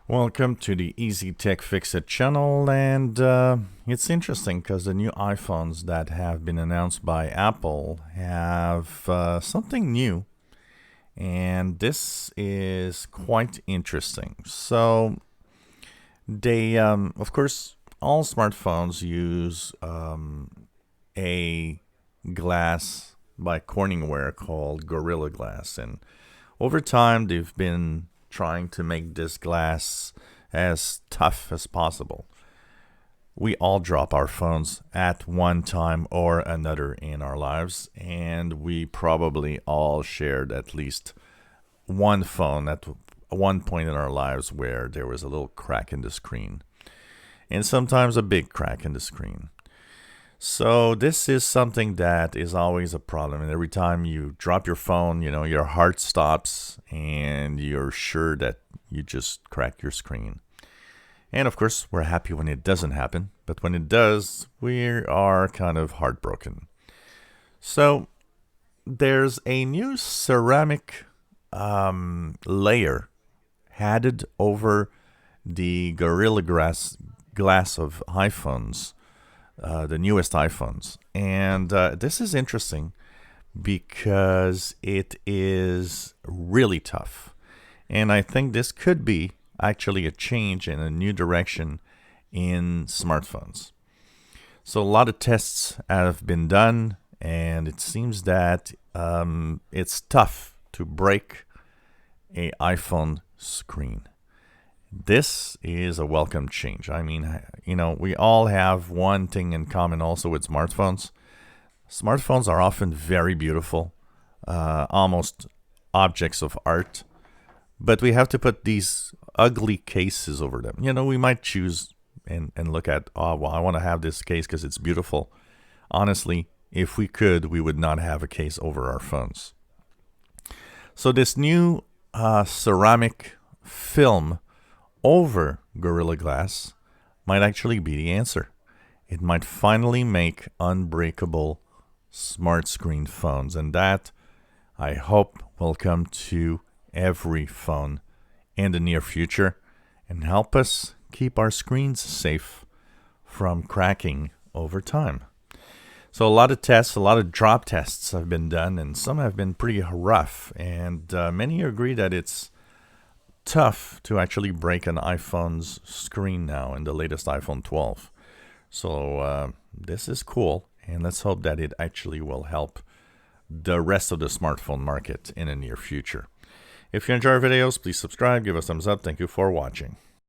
Welcome to the Easy Tech Fix It channel, and it's interesting because the new iPhones that have been announced by Apple have something new, and this is quite interesting. So of course, all smartphones use a glass by Corningware called Gorilla Glass, and over time they've been trying to make this glass as tough as possible. We all drop our phones at one time or another in our lives, and we probably all shared at least one phone at one point in our lives where there was a little crack in the screen, and sometimes a big crack in the screen. So this is something that is always a problem. And every time you drop your phone, your heart stops and you're sure that you just cracked your screen. And of course, we're happy when it doesn't happen. But when it does, we are kind of heartbroken. So there's a new ceramic layer added over the Gorilla Glass of iPhones, the newest iPhones. And this is interesting because it is really tough. And I think this could be actually a change in a new direction in smartphones. So a lot of tests have been done, and it seems that it's tough to break a iPhone screen. This is a welcome change. I mean, we all have one thing in common also with smartphones. Smartphones are often very beautiful, almost objects of art, but we have to put these ugly cases over them. We might choose and look at, oh, well, I want to have this case because it's beautiful. Honestly, if we could, we would not have a case over our phones. So this new ceramic film over Gorilla Glass might actually be the answer. It might finally make unbreakable smart screen phones, and that, I hope, will come to every phone in the near future and help us keep our screens safe from cracking over time. So a lot of tests, a lot of drop tests have been done, and some have been pretty rough, and many agree that it's tough to actually break an iPhone's screen now in the latest iPhone 12. So this is cool, and let's hope that it actually will help the rest of the smartphone market in the near future. If you enjoy our videos, please subscribe, give us a thumbs up. Thank you for watching.